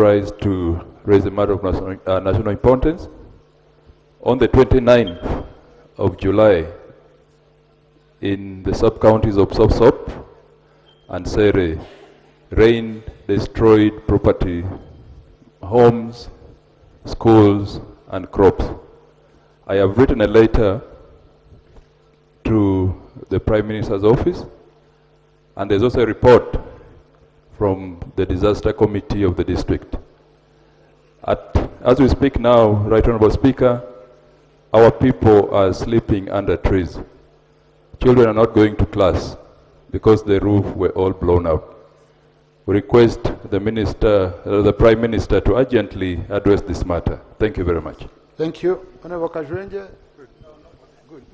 rise to raise a matter of national importance. On the 29th of July, in the sub-counties of Sop and Sere, rain destroyed property, homes, schools, and crops. I have written a letter to the Prime Minister's office, and there's also a report from the disaster committee of the district. As we speak now, Right Honorable Speaker, our people are sleeping under trees. Children are not going to class because the roof were all blown out. We request the Prime Minister to urgently address this matter. Thank you very much. Thank you. Honorable Kajwenje. Good.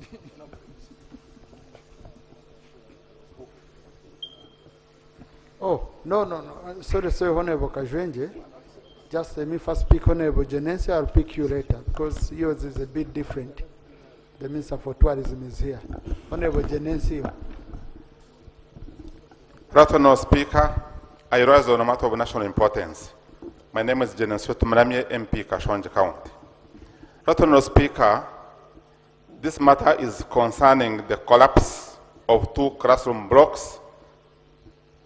Oh, no. Sorry, Honorable Kajwenje. Just let me first speak Honorable Genesi. I'll pick you later because yours is a bit different. The Minister for Tourism is here. Honorable Genesi. Right Honorable Speaker, I rise on a matter of national importance. My name is Genesi Tumramye, MP, Kashonji County. Right Honorable Speaker, this matter is concerning the collapse of 2 classroom blocks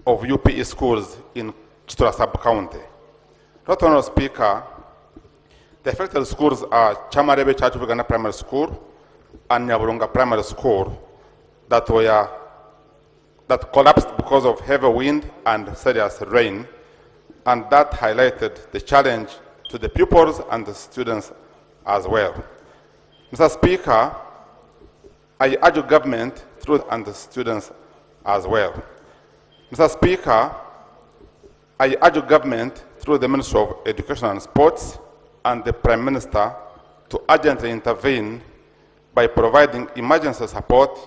of UPE schools in Chitula sub-county. Right Honorable Speaker, the affected schools are Chamarebe Church of Uganda Primary School and Nyaburunga Primary School that collapsed because of heavy wind and serious rain, and that highlighted the challenge to the pupils and the students as well. Mr. Speaker, I urge government through and the students as well. Mr. Speaker, I urge government through the Ministry of Education and Sports and the Prime Minister to urgently intervene by providing emergency support,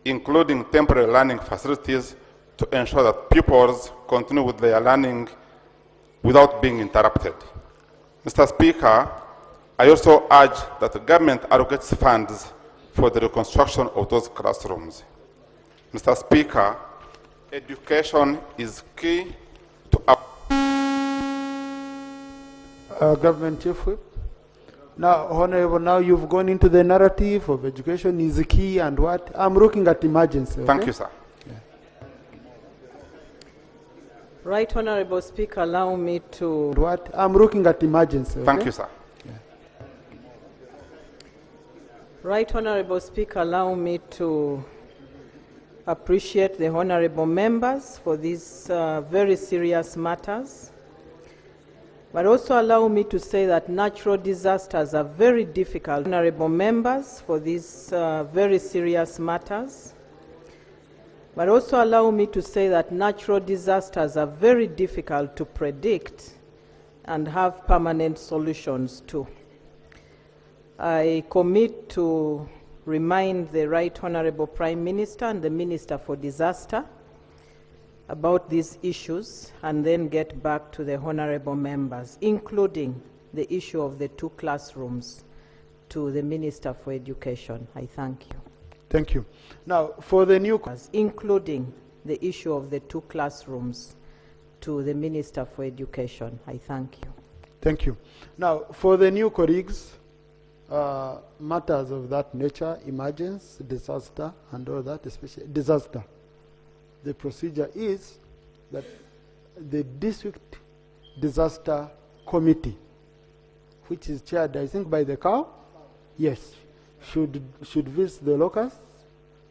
including temporary learning facilities, to ensure that pupils continue with their learning without being interrupted. Mr. Speaker, I also urge that the government allocates funds for the reconstruction of those classrooms. Mr. Speaker, education is key to our Government Chief Whip. Now, Honorable, now you've gone into the narrative of education is key and what? I'm looking at emergency. Okay? Thank you, sir. Yeah. Right Honorable Speaker, allow me to... What? I'm looking at emergency. Okay? Thank you, sir. Yeah. Right Honorable Speaker, allow me to appreciate the honorable members for these very serious matters. But also allow me to say that natural disasters are very difficult. Honorable members for these very serious matters. But also allow me to say that natural disasters are very difficult to predict and have permanent solutions to. I commit to remind the Right Honorable Prime Minister and the Minister for Disaster about these issues and then get back to the honorable members, including the issue of the 2 classrooms, to the Minister for Education. I thank you. Thank you. Now, for the new... Including the issue of the 2 classrooms, to the Minister for Education. I thank you. Thank you. Now, for the new colleagues, matters of that nature, emergency, disaster, and all that, especially disaster. The procedure is that the District Disaster Committee, which is chaired, I think, by the COW, yes, should visit the locusts,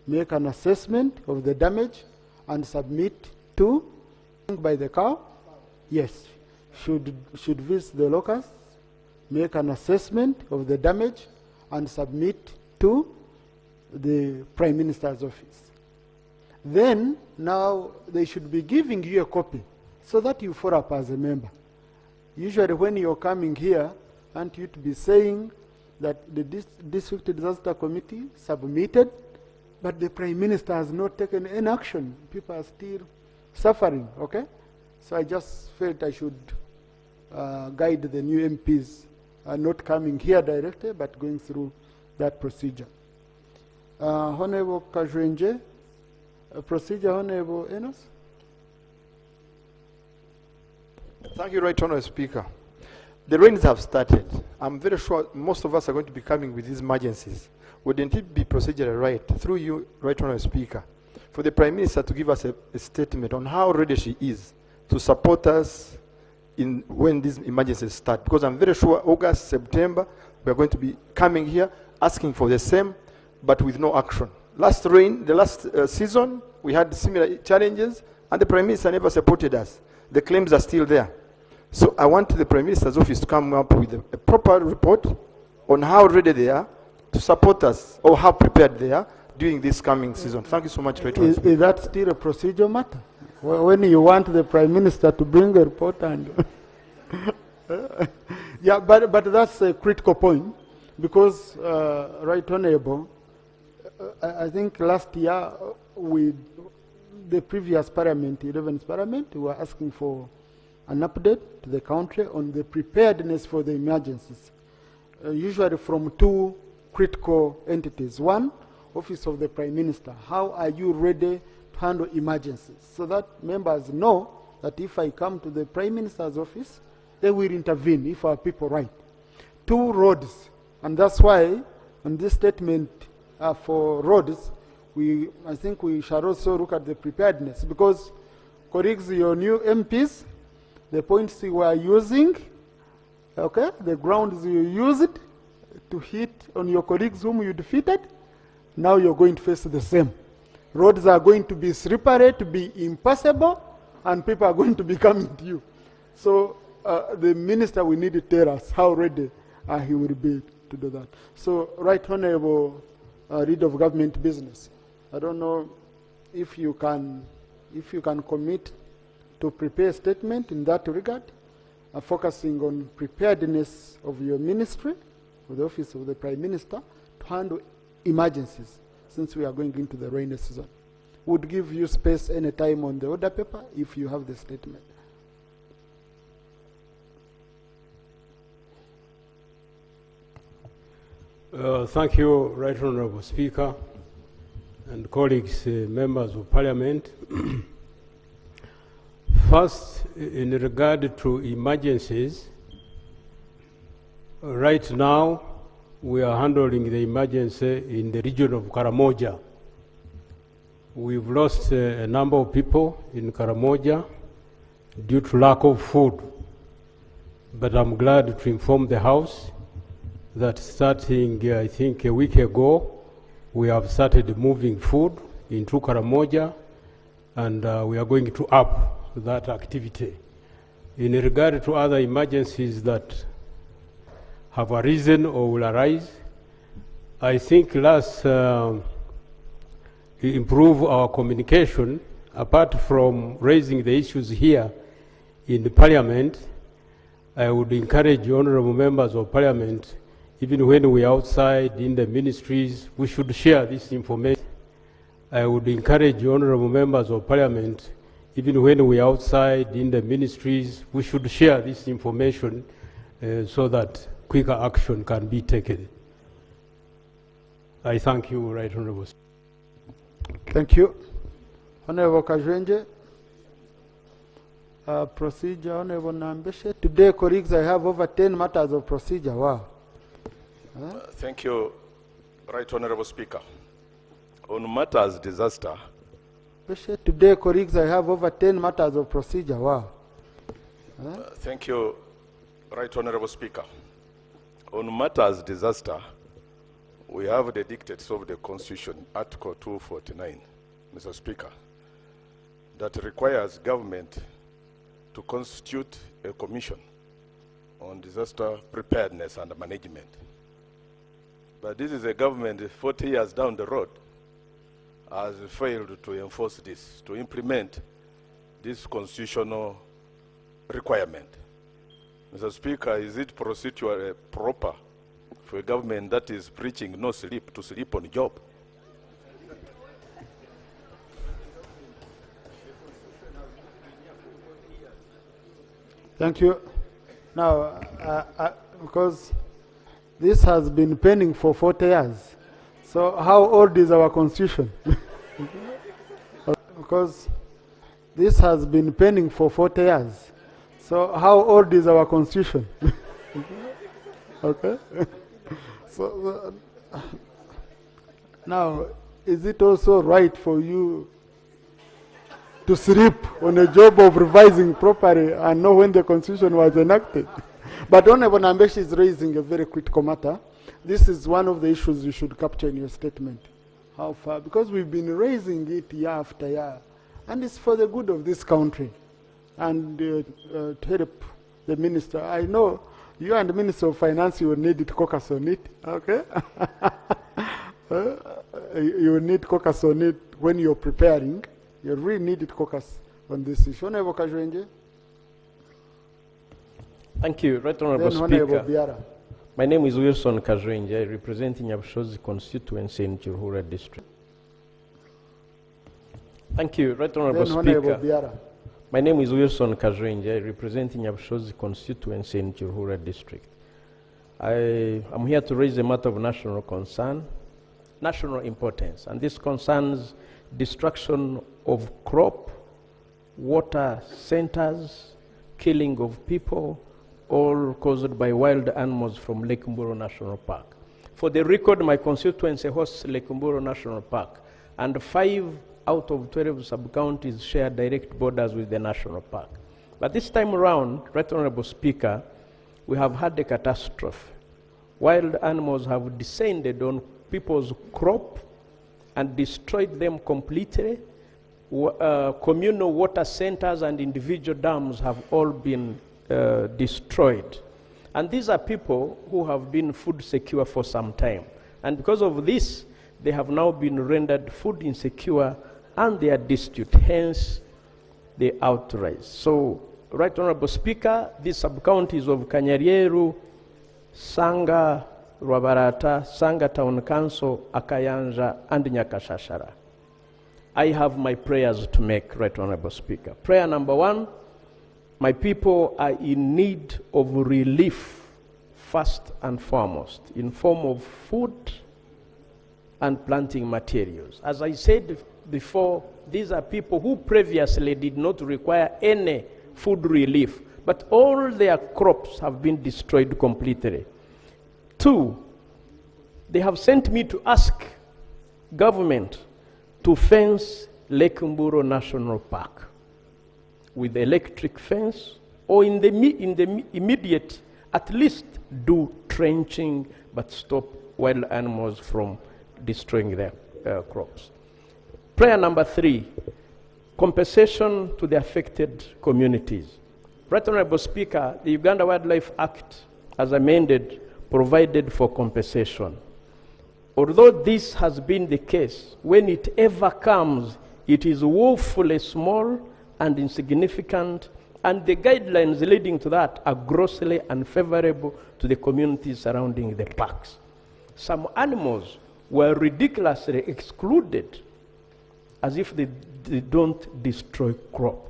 make an assessment of the damage, and submit to, by the COW, yes, should visit the locusts, make an assessment of the damage, and submit to the Prime Minister's office. Then, now, they should be giving you a copy so that you follow up as a member. Usually when you're coming here, aren't you to be saying that the District Disaster Committee submitted, but the Prime Minister has not taken any action. People are still suffering, okay? So I just felt I should guide the new MPs, not coming here directly, but going through that procedure. Honorable Kajwenje, procedure, Honorable Enos. Thank you, Right Honourable Speaker. The rains have started. I'm very sure most of us are going to be coming with these emergencies. Wouldn't it be procedurally right, through you, Right Honourable Speaker, for the Prime Minister to give us a statement on how ready she is to support us when these emergencies start? Because I'm very sure August, September, we are going to be coming here asking for the same, but with no action. Last rain, the last season, we had similar challenges, and the Prime Minister never supported us. The claims are still there. So I want the Prime Minister's office to come up with a proper report on how ready they are to support us, or how prepared they are during this coming season. Thank you so much, Right Honourable Speaker. Is that still a procedure matter? When you want the Prime Minister to bring a report and... yeah, but that's a critical point, because, Right Honourable, I think last year, with the previous Parliament, 11th Parliament, we were asking for an update to the country on the preparedness for the emergencies, usually from two critical entities. One, Office of the Prime Minister. How are you ready to handle emergencies? So that members know that if I come to the Prime Minister's office, they will intervene if our people right. Two, roads. And that's why, on this statement for roads, I think we shall also look at the preparedness, because, colleagues, your new MPs, the points you are using, okay, the grounds you used to hit on your colleagues whom you defeated, now you're going to face the same. Roads are going to be slippery, to be impassable, and people are going to be coming to you. So the minister will need to tell us how ready he will be to do that. So, Right Honourable Leader of Government Business, I don't know if you can commit to prepare a statement in that regard, focusing on preparedness of your ministry, of the Office of the Prime Minister, to handle emergencies, since we are going into the rainy season. Would give you space any time on the order paper if you have the statement. Thank you, Right Honourable Speaker, and colleagues, members of Parliament. First, in regard to emergencies, right now we are handling the emergency in the region of Karamoja. We've lost a number of people in Karamoja due to lack of food, but I'm glad to inform the House that starting, I think, a week ago, we have started moving food into Karamoja, and we are going to up that activity. In regard to other emergencies that have arisen or will arise, I think let's improve our communication. Apart from raising the issues here in the Parliament, I would encourage honourable members of Parliament, even when we are outside in the ministries, we should share this information. I would encourage honourable members of Parliament, even when we are outside in the ministries, we should share this information so that quicker action can be taken. I thank you, Right Honourable. Thank you. Honourable Kajwenje. Procedure, Honourable Nambeshe. Today, colleagues, I have over 10 matters of procedure. Wow. Thank you, Right Honourable Speaker. On matters disaster. Today, colleagues, I have over 10 matters of procedure. Wow. Thank you, Right Honourable Speaker. On matters disaster, we have the dictates of the Constitution, Article 249, Mr. Speaker, that requires government to constitute a commission on disaster preparedness and management. But this is a government 40 years down the road has failed to enforce this, to implement this constitutional requirement. Mr. Speaker, is it procedurally proper for a government that is preaching no sleep to sleep on the job? Thank you. Now, because this has been pending for 40 years, so how old is our constitution? Because this has been pending for 40 years, So how old is our constitution? Okay. So now, is it also right for you to sleep on a job of revising properly and know when the constitution was enacted? But Honorable Nambeshi is raising a very critical matter. This is one of the issues you should capture in your statement. How far? Because we've been raising it year after year, and it's for the good of this country. And to help the minister, I know you and the Minister of Finance, you will need to caucus on it, okay? You will need caucus on it when you're preparing. You really need to caucus on this issue. Honorable Kajwenje. Thank you, Right Honorable Speaker. My name is Wilson Kajwenje. I represent Nyabushozi constituency in Chirhura district. Thank you, Right Honorable Speaker. My name is Wilson Kajwenje. I represent Nyabushozi constituency in Chirhura district. I am here to raise a matter of national concern, national importance, and this concerns destruction of crop, water centers, killing of people, all caused by wild animals from Lake Mburo National Park. For the record, my constituency hosts Lake Mburo National Park, and 5 out of 12 sub-counties share direct borders with the national park. But this time around, Right Honorable Speaker, we have had a catastrophe. Wild animals have descended on people's crop and destroyed them completely. Communal water centers and individual dams have all been destroyed. And these are people who have been food secure for some time. And because of this, they have now been rendered food insecure and they are destitute, hence the outrage. So, Right Honorable Speaker, these sub-counties of Kanyarieru, Sanga, Rwabarata, Sanga Town Council, Akayanja, and Nyakashashara. I have my prayers to make, Right Honorable Speaker. Prayer number 1, my people are in need of relief, first and foremost, in form of food and planting materials. As I said before, these are people who previously did not require any food relief, but all their crops have been destroyed completely. 2, they have sent me to ask government to fence Lake Mburo National Park with electric fence, or in the immediate, at least do trenching, but stop wild animals from destroying their crops. Prayer number 3, compensation to the affected communities. Right Honorable Speaker, the Uganda Wildlife Act, as amended, provided for compensation. Although this has been the case, when it ever comes, it is woefully small and insignificant, and the guidelines leading to that are grossly unfavorable to the communities surrounding the parks. Some animals were ridiculously excluded as if they don't destroy crop.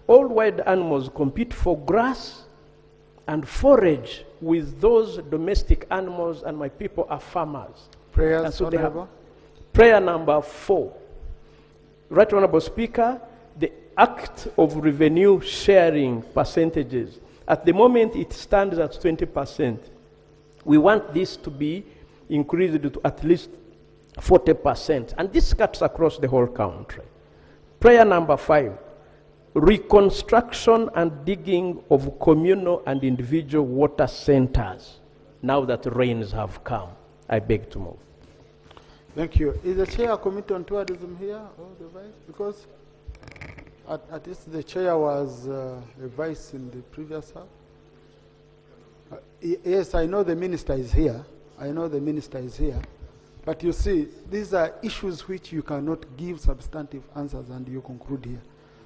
All wild animals compete for grass and forage with those domestic animals, and my people are farmers. Prayers, so Honorable. Prayer number 4. Right Honorable Speaker, the Act of Revenue Sharing percentages, at the moment it stands at 20%. We want this to be increased to at least 40%, and this cuts across the whole country. Prayer number 5, reconstruction and digging of communal and individual water centers. Now that rains have come, I beg to move. Thank you. Is the chair committee on tourism here, or the vice? Because at least the chair was a vice in the previous house. Yes, I know the minister is here. I know the minister is here. But you see, these are issues which you cannot give substantive answers and you conclude here.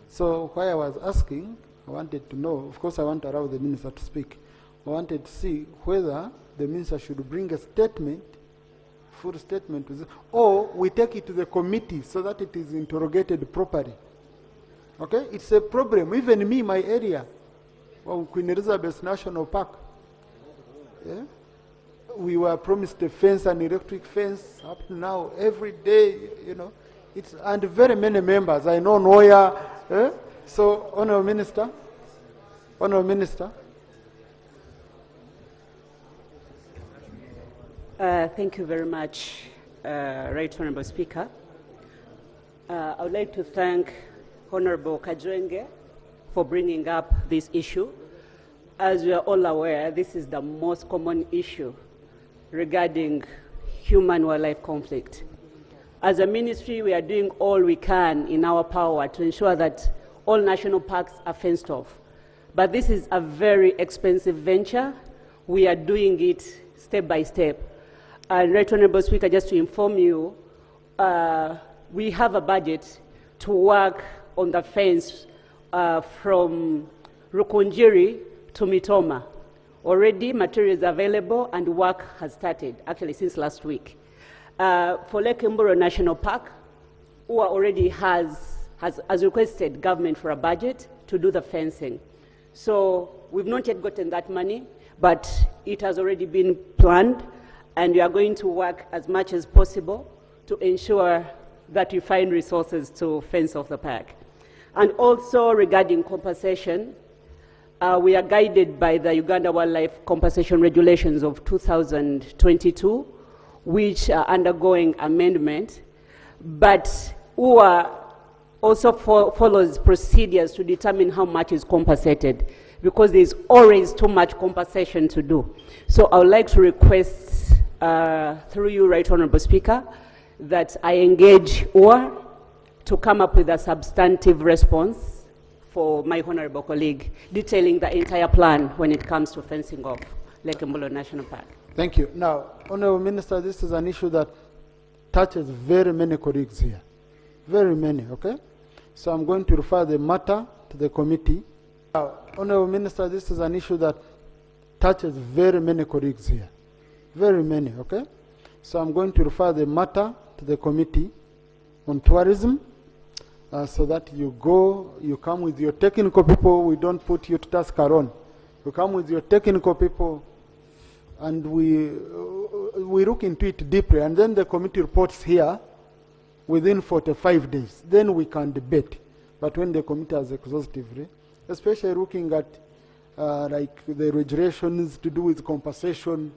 So why I was asking, I wanted to know, of course I want to allow the minister to speak. I wanted to see whether the minister should bring a statement, full statement, or we take it to the committee so that it is interrogated properly. Okay? It's a problem. Even me, my area, Queen Elizabeth National Park, yeah? We were promised a fence, an electric fence, up to now, every day, you know. It's, and very many members, I know Noya. So, Honourable Minister. Honourable Minister. Thank you very much, Right Honourable Speaker. I would like to thank Honourable Kajwenge for bringing up this issue. As we are all aware, this is the most common issue regarding human-wildlife conflict. As a ministry, we are doing all we can in our power to ensure that all national parks are fenced off. But this is a very expensive venture. We are doing it step by step. And Right Honourable Speaker, just to inform you, we have a budget to work on the fence from Rukunjiri to Mitoma. Already materials are available and work has started, actually since last week. For Lake Mburo National Park, UA already has requested government for a budget to do the fencing. So we've not yet gotten that money, but it has already been planned, and we are going to work as much as possible to ensure that we find resources to fence off the park. And also regarding compensation, we are guided by the Uganda Wildlife Compensation Regulations of 2022, which are undergoing amendment, but UA also follows procedures to determine how much is compensated, because there's always too much compensation to do. So I would like to request, through you, Right Honourable Speaker, that I engage UA to come up with a substantive response for my honourable colleague, detailing the entire plan when it comes to fencing off Lake Mburo National Park. Thank you. Now, Honourable Minister, this is an issue that touches very many colleagues here. Very many, okay? So I'm going to refer the matter to the committee. Now, Honourable Minister, this is an issue that touches very many colleagues here. Very many, okay? So I'm going to refer the matter to the committee on tourism, so that you come with your technical people. We don't put you to task alone. You come with your technical people, and we look into it deeply, and then the committee reports here within 45 days. Then we can debate. But when the committee has exhaustively, especially looking at like the regulations to do with compensation,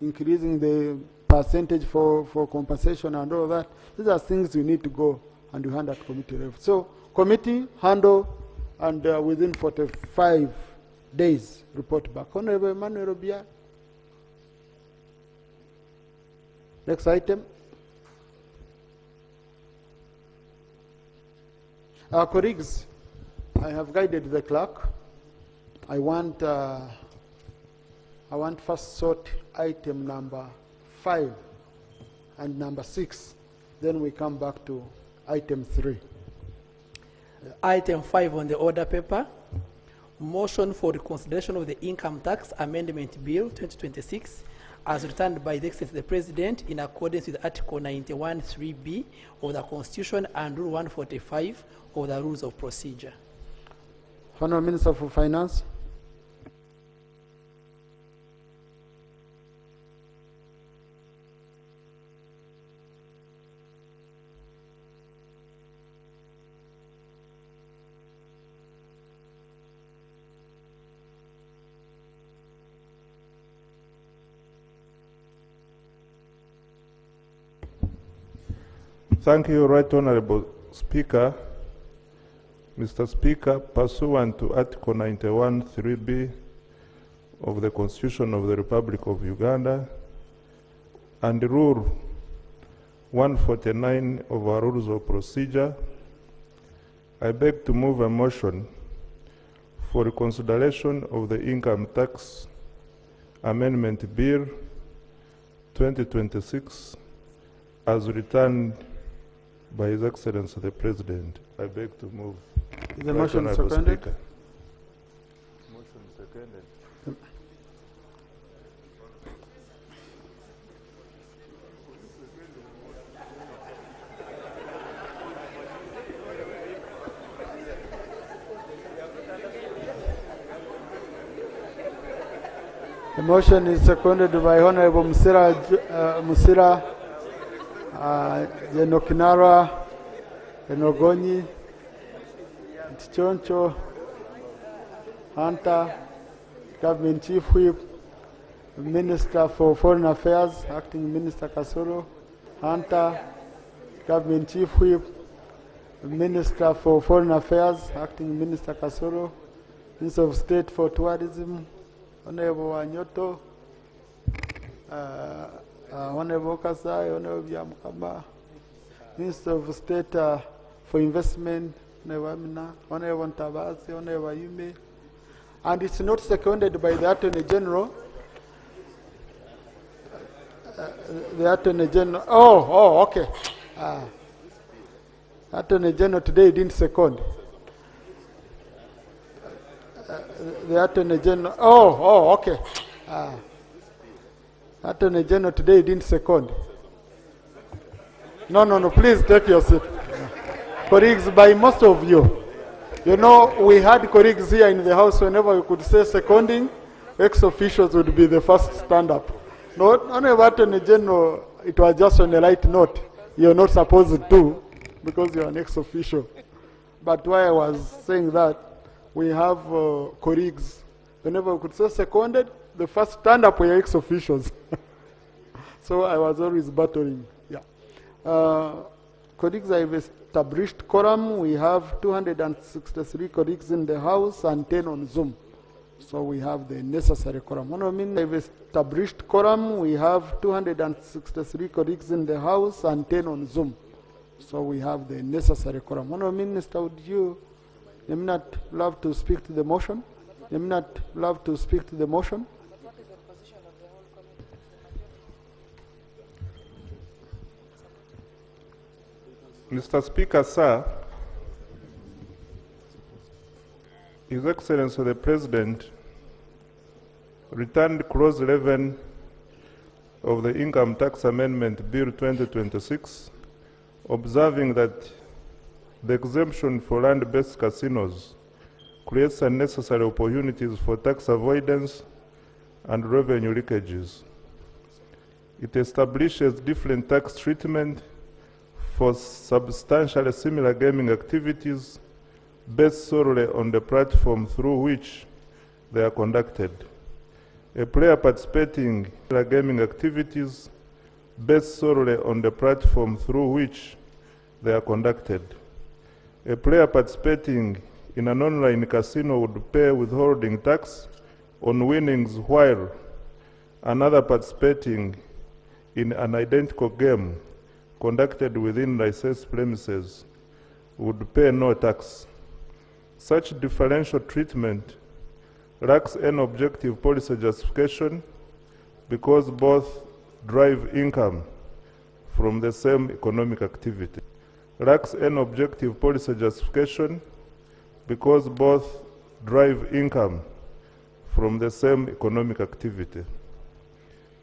increasing the percentage for compensation and all that, these are things you need to go and you hand at committee level. So committee handle, and within 45 days report back. Honourable Emmanuel Obia. Next item. Colleagues, I have guided the clerk. I want first sort item number 5 and number 6. Then we come back to item 3. Item 5 on the order paper. Motion for reconsideration of the Income Tax Amendment Bill 2026 as returned by the Excise the President in accordance with Article 91(3)(b) of the Constitution and Rule 145 of the Rules of Procedure. Honourable Minister for Finance. Thank you, Right Honourable Speaker. Mr. Speaker, pursuant to Article 91(3)(b) of the Constitution of the Republic of Uganda and Rule 149 of our Rules of Procedure, I beg to move a motion for reconsideration of the Income Tax Amendment Bill 2026 as returned by His Excellency the President. I beg to move. Is the motion seconded? Motion seconded. The motion is seconded by Honourable Musira Jenokinara, Enogonyi, Choncho, Hunter, Government Chief Whip, Minister for Foreign Affairs, Acting Minister Kasoro, Hunter, Government Chief Whip, Minister for Foreign Affairs, Acting Minister Kasoro, Minister of State for Tourism, Honorable Wanyoto, Honorable Kasai, Honorable Yamkaba, Minister of State for Investment, Honorable Ntabasi, Honorable Yume, and it's not seconded by the Attorney General. The Attorney General, okay. Attorney General today didn't second. The Attorney General, okay. Attorney General today didn't second. No, please take your seat. Colleagues, by most of you, you know, we had colleagues here in the House, whenever we could say seconding, ex-officials would be the first stand up. Not only Attorney General, it was just on a light note. You're not supposed to, because you're an ex-official. But why I was saying that, we have colleagues, whenever we could say seconded, the first stand up were ex-officials. So I was always battling, yeah. Colleagues, I've established quorum. We have 263 colleagues in the House and 10 on Zoom. So we have the necessary quorum. I've established quorum. We have 263 colleagues in the House and 10 on Zoom. So we have the necessary quorum. Minister, would you not love to speak to the motion? Not love to speak to the motion? Mr. Speaker, sir, His Excellency the President returned Clause 11 of the Income Tax Amendment Bill 2026, observing that the exemption for land-based casinos creates unnecessary opportunities for tax avoidance and revenue leakages. It establishes different tax treatment for substantially similar gaming activities based solely on the platform through which they are conducted. A player participating in gaming activities based solely on the platform through which they are conducted. A player participating in an online casino would pay withholding tax on winnings, while another participating in an identical game conducted within licensed premises would pay no tax. Such differential treatment lacks any objective policy justification because both drive income from the same economic activity. Lacks any objective policy justification because both drive income from the same economic activity.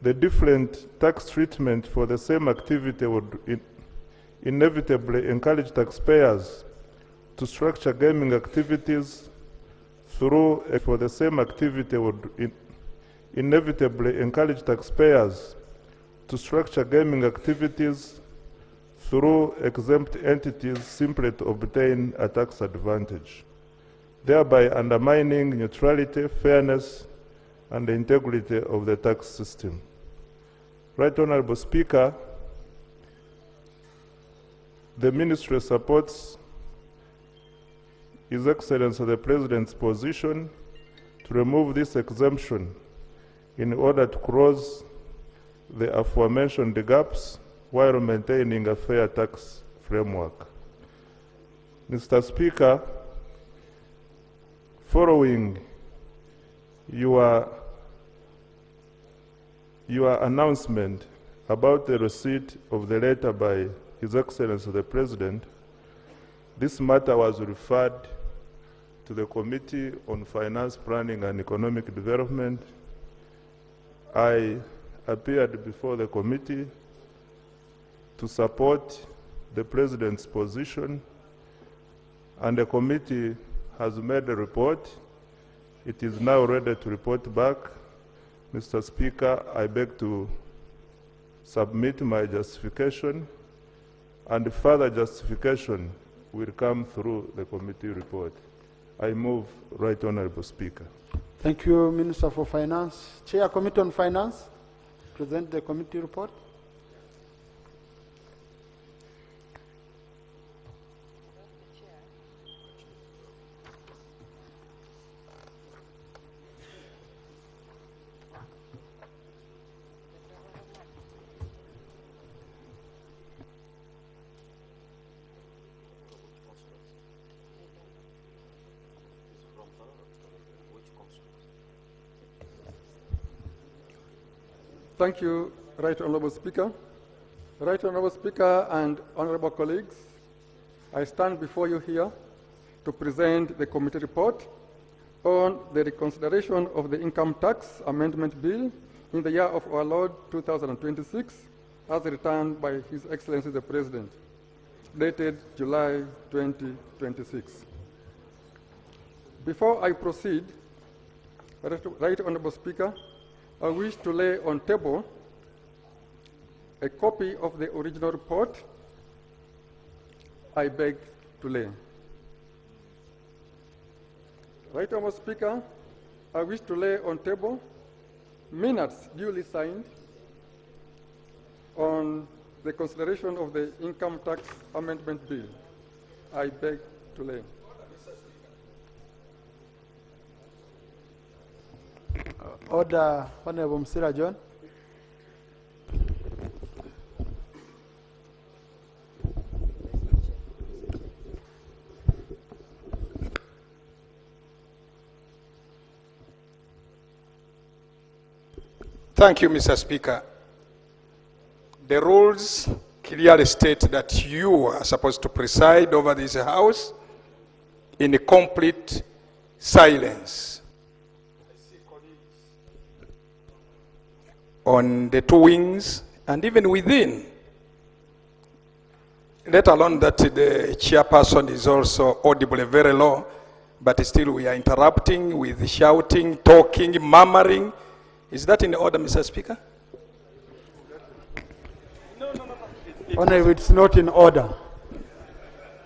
The different tax treatment for the same activity would inevitably encourage taxpayers to structure gaming activities through for the same activity would inevitably encourage taxpayers to structure gaming activities through exempt entities simply to obtain a tax advantage, thereby undermining neutrality, fairness, and the integrity of the tax system. Right Honorable Speaker, the Ministry supports His Excellency the President's position to remove this exemption in order to close the aforementioned gaps while maintaining a fair tax framework. Mr. Speaker, following your announcement about the receipt of the letter by His Excellency the President, this matter was referred to the Committee on Finance, Planning and Economic Development. I appeared before the committee to support the President's position, and the committee has made a report. It is now ready to report back. Mr. Speaker, I beg to submit my justification, and further justification will come through the committee report. I move, Right Honorable Speaker. Thank you, Minister for Finance. Chair, Committee on Finance, present the committee report. Thank you, Right Honorable Speaker. Right Honorable Speaker and honorable colleagues, I stand before you here to present the committee report on the reconsideration of the Income Tax Amendment Bill in the year of our Lord 2026 as returned by His Excellency the President, dated July 2026. Before I proceed, Right Honorable Speaker, I wish to lay on table a copy of the original report. I beg to lay. Right Honorable Speaker, I wish to lay on table minutes duly signed on the consideration of the Income Tax Amendment Bill. I beg to lay. Order, Honorable Msira John. Thank you, Mr. Speaker. The rules clearly state that you are supposed to preside over this House in a complete silence. On the two wings and even within, let alone that the chairperson is also audibly very low, but still we are interrupting with shouting, talking, murmuring. Is that in order, Mr. Speaker? Honorable, it's not in order.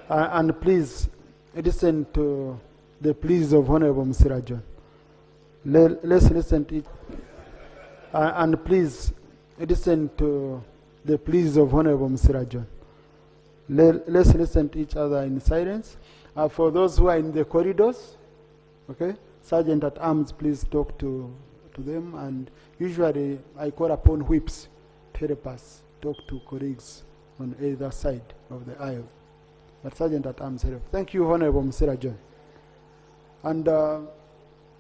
And please listen to the pleas of Honorable Msira John. Let's listen to it. And please listen to the pleas of Honorable Msira John. Let's listen to each other in silence. For those who are in the corridors, okay, Sergeant at Arms, please talk to them. And usually I call upon whips to help us talk to colleagues on either side of the aisle. But Sergeant at Arms, help. Thank you, Honorable Msira John. And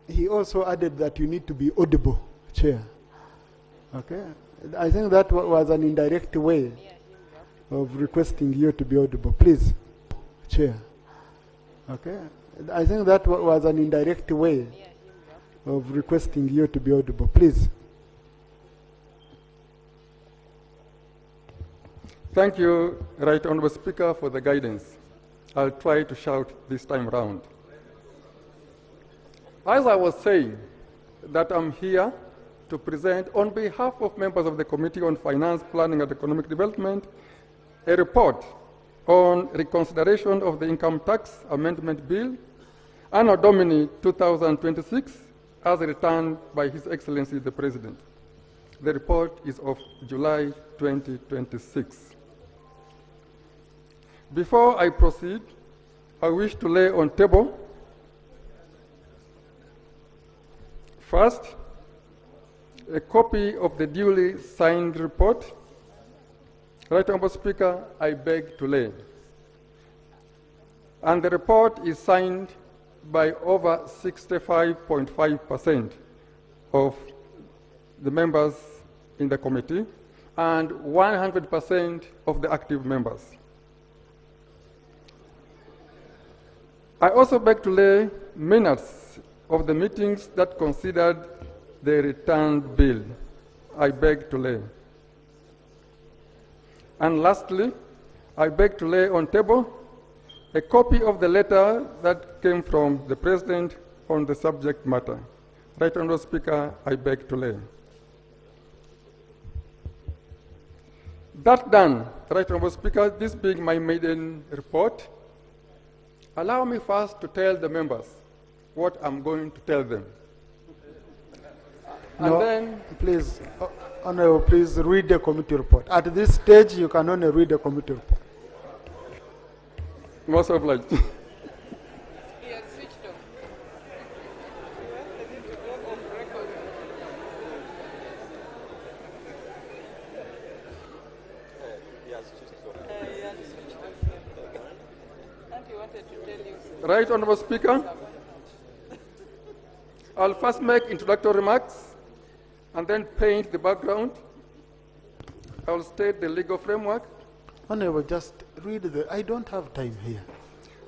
he also added that you need to be audible, Chair. Okay, I think that was an indirect way of requesting you to be audible. Please, Chair. Okay, I think that was an indirect way of requesting you to be audible. Please. Thank you, Right Honorable Speaker, for the guidance. I'll try to shout this time round. As I was saying, that I'm here to present on behalf of members of the Committee on Finance, Planning and Economic Development a report on reconsideration of the Income Tax Amendment Bill, Anno Domini 2026, as returned by His Excellency the President. The report is of July 2026. Before I proceed, I wish to lay on table first a copy of the duly signed report. Right Honorable Speaker, I beg to lay. And the report is signed by over 65.5% of the members in the committee and 100% of the active members. I also beg to lay minutes of the meetings that considered the returned bill. I beg to lay. And lastly, I beg to lay on table a copy of the letter that came from the President on the subject matter. Right Honorable Speaker, I beg to lay. That done, Right Honorable Speaker, this being my maiden report, allow me first to tell the members what I'm going to tell them. No, And then, please, Honorable, please read the committee report. At this stage, you can only read the committee report. most obliged. Right, Honorable Speaker. I'll first make introductory remarks and then paint the background. I'll state the legal framework. Honorable, just read the, I don't have time here.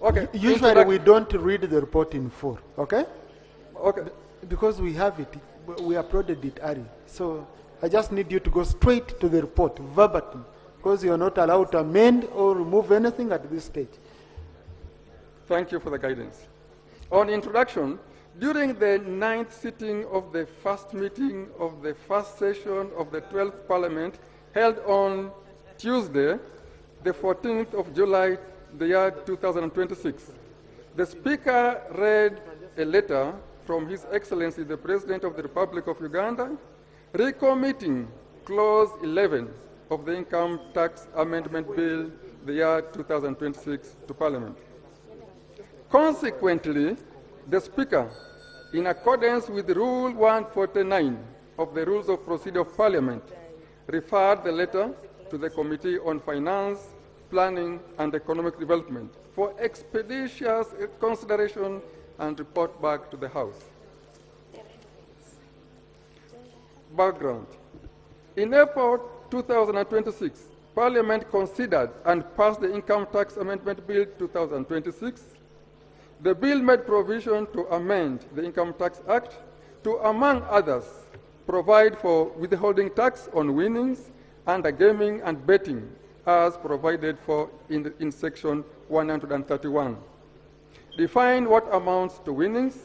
Okay. Usually we don't read the report in full, okay? Okay. Because we have it, we uploaded it early. So I just need you to go straight to the report, verbatim, because you're not allowed to amend or remove anything at this stage. Thank you for the guidance. On introduction, during the 9th sitting of the first meeting of the first session of the 12th Parliament, held on Tuesday, the 14th of July, the year 2026, the Speaker read a letter from His Excellency the President of the Republic of Uganda, recommitting Clause 11 of the Income Tax Amendment Bill, the year 2026, to Parliament. Consequently, the Speaker, in accordance with Rule 149 of the Rules of Procedure of Parliament, referred the letter to the Committee on Finance, Planning and Economic Development for expeditious consideration and report back to the House. Background. In April 2026, Parliament considered and passed the Income Tax Amendment Bill 2026. The bill made provision to amend the Income Tax Act to, among others, provide for withholding tax on winnings under gaming and betting as provided for in Section 131. Define what amounts to winnings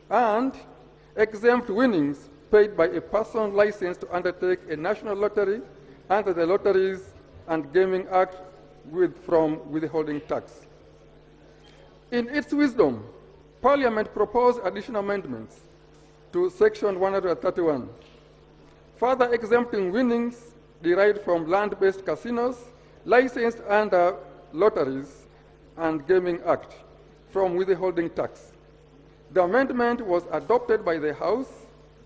and exempt winnings paid by a person licensed to undertake a national lottery under the Lotteries and Gaming Act from withholding tax. In its wisdom, Parliament proposed additional amendments to Section 131, further exempting winnings derived from land-based casinos licensed under Lotteries and Gaming Act from withholding tax. The amendment was adopted by the House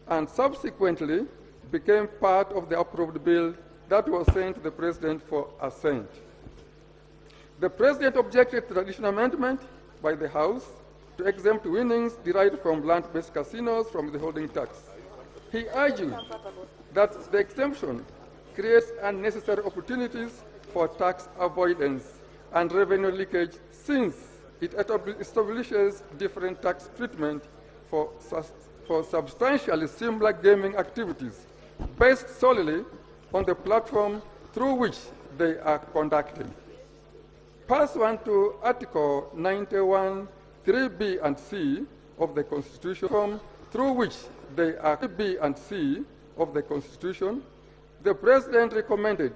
and subsequently became part of the approved bill that was sent to the President for assent. The President objected to the additional amendment by the House to exempt winnings derived from land-based casinos from withholding tax. He argued that the exemption creates unnecessary opportunities for tax avoidance and revenue leakage since it establishes different tax treatment for substantially similar gaming activities based solely on the platform through which they are conducted. Pursuant to Article 91, 3B and C of the Constitution, through which they are B and C of the Constitution, the President recommended